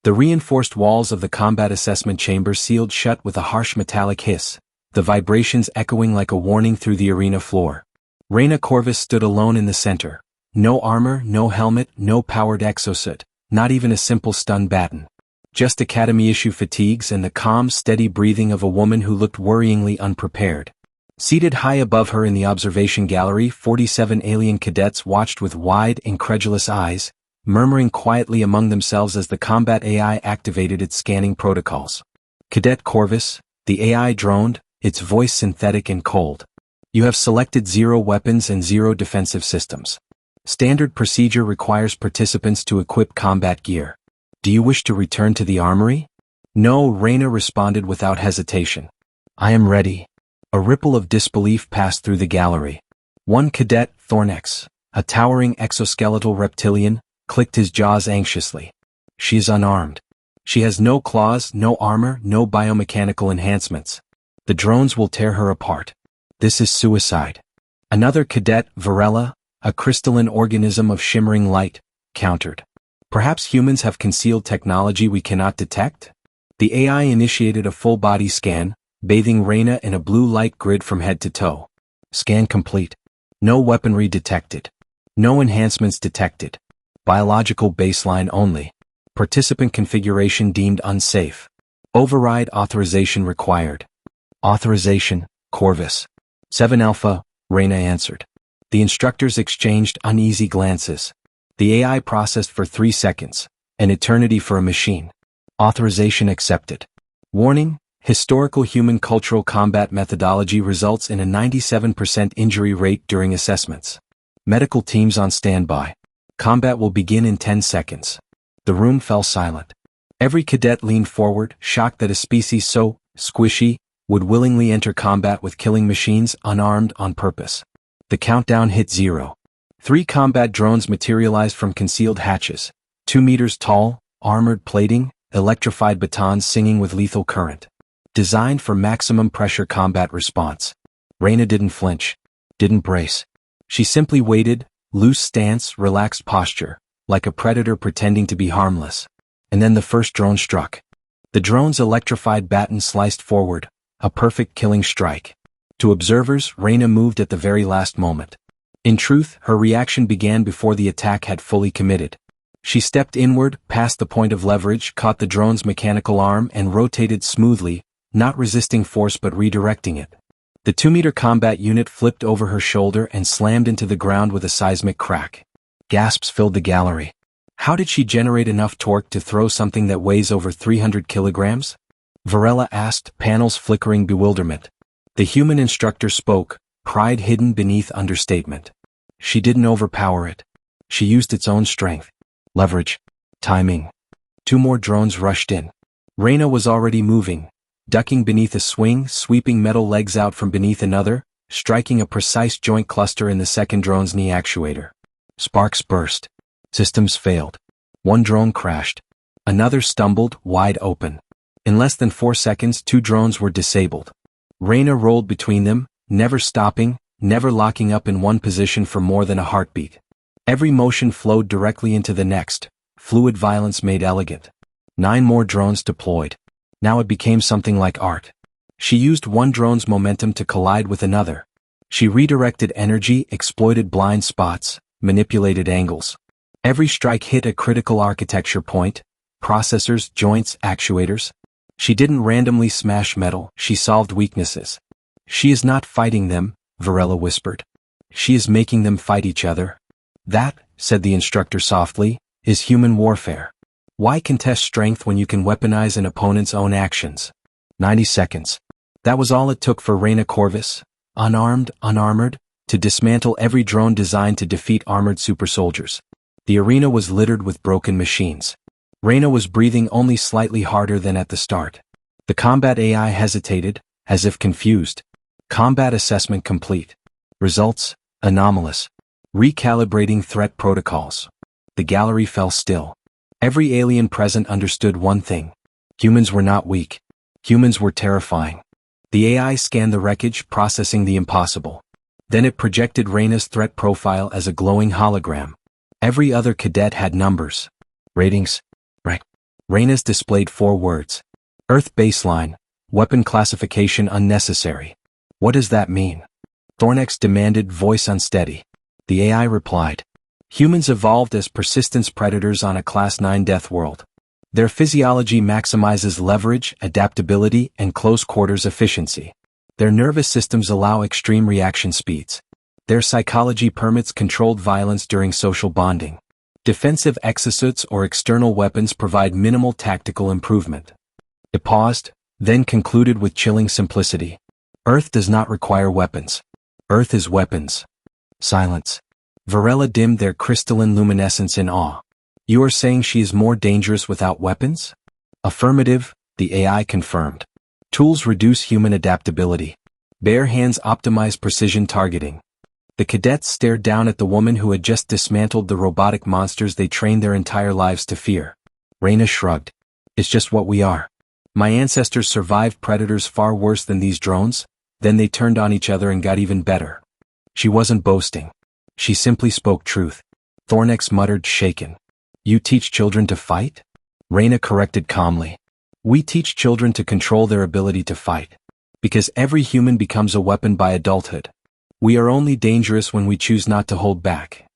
The reinforced walls of the combat assessment chamber sealed shut with a harsh metallic hiss, the vibrations echoing like a warning through the arena floor. Raina Corvus stood alone in the center. No armor, no helmet, no powered exosuit, not even a simple stun baton. Just Academy-issue fatigues and the calm, steady breathing of a woman who looked worryingly unprepared. Seated high above her in the observation gallery, 47 alien cadets watched with wide, incredulous eyes, murmuring quietly among themselves as the combat AI activated its scanning protocols. Cadet Corvus, the AI droned, its voice synthetic and cold. You have selected 0 weapons and 0 defensive systems. Standard procedure requires participants to equip combat gear. Do you wish to return to the armory? No, Raina responded without hesitation. I am ready. A ripple of disbelief passed through the gallery. One cadet, Thornex, a towering exoskeletal reptilian, clicked his jaws anxiously. She is unarmed. She has no claws, no armor, no biomechanical enhancements. The drones will tear her apart. This is suicide. Another cadet, Varela, a crystalline organism of shimmering light, countered. Perhaps humans have concealed technology we cannot detect? The AI initiated a full-body scan, bathing Raina in a blue light grid from head to toe. Scan complete. No weaponry detected. No enhancements detected. Biological baseline only. Participant configuration deemed unsafe. Override authorization required. Authorization, Corvus. 7 Alpha, Raina answered. The instructors exchanged uneasy glances. The AI processed for 3 seconds, an eternity for a machine. Authorization accepted. Warning, historical human cultural combat methodology results in a 97% injury rate during assessments. Medical teams on standby. Combat will begin in 10 seconds. The room fell silent. Every cadet leaned forward, shocked that a species so squishy would willingly enter combat with killing machines unarmed on purpose. The countdown hit 0. 3 combat drones materialized from concealed hatches, 2 meters tall, armored plating, electrified batons singing with lethal current. Designed for maximum pressure combat response. Raina didn't flinch, didn't brace. She simply waited, loose stance, relaxed posture, like a predator pretending to be harmless. And then the first drone struck. The drone's electrified baton sliced forward, a perfect killing strike. To observers, Raina moved at the very last moment. In truth, her reaction began before the attack had fully committed. She stepped inward, past the point of leverage, caught the drone's mechanical arm and rotated smoothly, not resisting force but redirecting it. The 2-meter combat unit flipped over her shoulder and slammed into the ground with a seismic crack. Gasps filled the gallery. How did she generate enough torque to throw something that weighs over 300 kilograms? Varela asked, panels flickering bewilderment. The human instructor spoke, pride hidden beneath understatement. She didn't overpower it. She used its own strength. Leverage. Timing. 2 more drones rushed in. Raina was already moving, ducking beneath a swing, sweeping metal legs out from beneath another, striking a precise joint cluster in the second drone's knee actuator. Sparks burst. Systems failed. 1 drone crashed. Another stumbled, wide open. In less than 4 seconds, 2 drones were disabled. Raina rolled between them, never stopping, never locking up in one position for more than a heartbeat. Every motion flowed directly into the next, fluid violence made elegant. 9 more drones deployed. Now it became something like art. She used one drone's momentum to collide with another. She redirected energy, exploited blind spots, manipulated angles. Every strike hit a critical architecture point, processors, joints, actuators. She didn't randomly smash metal, she solved weaknesses. She is not fighting them, Varela whispered. She is making them fight each other. That, said the instructor softly, is human warfare. Why contest strength when you can weaponize an opponent's own actions? 90 seconds. That was all it took for Raina Corvus, unarmed, unarmored, to dismantle every drone designed to defeat armored super soldiers. The arena was littered with broken machines. Raina was breathing only slightly harder than at the start. The combat AI hesitated, as if confused. Combat assessment complete. Results, anomalous. Recalibrating threat protocols. The gallery fell still. Every alien present understood one thing. Humans were not weak. Humans were terrifying. The AI scanned the wreckage, processing the impossible. Then it projected Raina's threat profile as a glowing hologram. Every other cadet had numbers. Ratings. Raina's displayed 4 words. Earth baseline, weapon classification unnecessary. What does that mean? Thornex demanded, voice unsteady. The AI replied. Humans evolved as persistence predators on a Class 9 death world. Their physiology maximizes leverage, adaptability, and close-quarters efficiency. Their nervous systems allow extreme reaction speeds. Their psychology permits controlled violence during social bonding. Defensive exosuits or external weapons provide minimal tactical improvement. It paused, then concluded with chilling simplicity. Earth does not require weapons. Earth is weapons. Silence. Varela dimmed their crystalline luminescence in awe. You are saying she is more dangerous without weapons? Affirmative, the AI confirmed. Tools reduce human adaptability. Bare hands optimize precision targeting. The cadets stared down at the woman who had just dismantled the robotic monsters they trained their entire lives to fear. Raina shrugged. It's just what we are. My ancestors survived predators far worse than these drones, then they turned on each other and got even better. She wasn't boasting. She simply spoke truth. Thornex muttered, shaken. You teach children to fight? Raina corrected calmly. We teach children to control their ability to fight. Because every human becomes a weapon by adulthood. We are only dangerous when we choose not to hold back.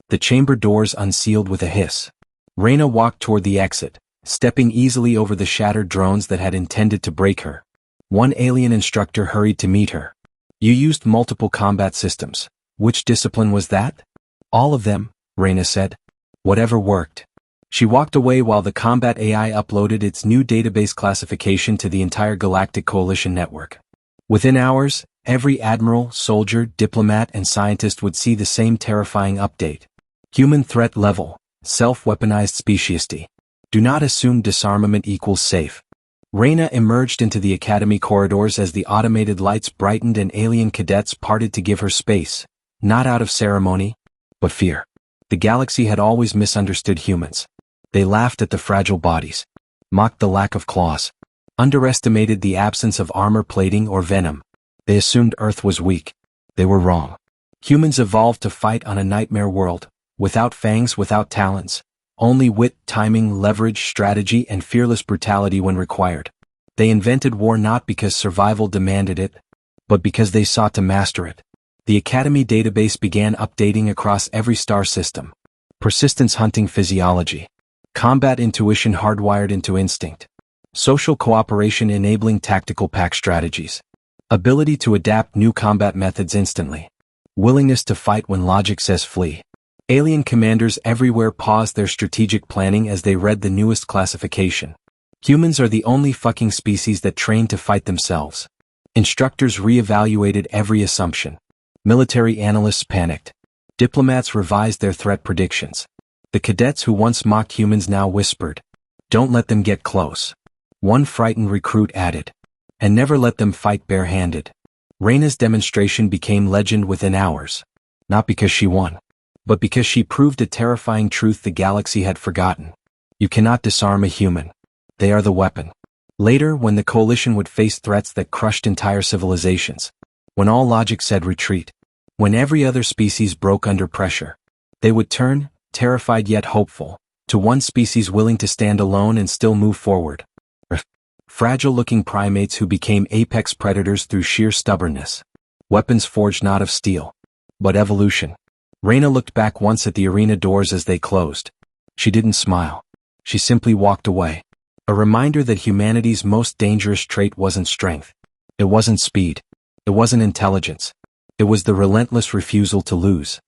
The chamber doors unsealed with a hiss. Raina walked toward the exit, stepping easily over the shattered drones that had intended to break her. One alien instructor hurried to meet her. You used multiple combat systems. Which discipline was that? All of them, Raina said. Whatever worked. She walked away while the combat AI uploaded its new database classification to the entire Galactic Coalition network. Within hours, every admiral, soldier, diplomat, and scientist would see the same terrifying update. Human threat level, self-weaponized speciesity. Do not assume disarmament equals safe. Raina emerged into the academy corridors as the automated lights brightened and alien cadets parted to give her space, not out of ceremony, but fear. The galaxy had always misunderstood humans. They laughed at the fragile bodies, mocked the lack of claws, underestimated the absence of armor plating or venom. They assumed Earth was weak. They were wrong. Humans evolved to fight on a nightmare world, without fangs, without talons, only wit, timing, leverage, strategy, and fearless brutality when required. They invented war not because survival demanded it, but because they sought to master it. The Academy database began updating across every star system. Persistence hunting physiology. Combat intuition hardwired into instinct. Social cooperation enabling tactical pack strategies. Ability to adapt new combat methods instantly. Willingness to fight when logic says flee. Alien commanders everywhere paused their strategic planning as they read the newest classification. Humans are the only fucking species that train to fight themselves. Instructors re-evaluated every assumption. Military analysts panicked. Diplomats revised their threat predictions. The cadets who once mocked humans now whispered, "Don't let them get close." One frightened recruit added, "And never let them fight barehanded." Raina's demonstration became legend within hours. Not because she won, but because she proved a terrifying truth the galaxy had forgotten. You cannot disarm a human. They are the weapon. Later, when the Coalition would face threats that crushed entire civilizations, when all logic said retreat, when every other species broke under pressure, they would turn, terrified yet hopeful, to one species willing to stand alone and still move forward. Fragile-looking primates who became apex predators through sheer stubbornness. Weapons forged not of steel, but evolution. Raina looked back once at the arena doors as they closed. She didn't smile. She simply walked away. A reminder that humanity's most dangerous trait wasn't strength. It wasn't speed. It wasn't intelligence. It was the relentless refusal to lose.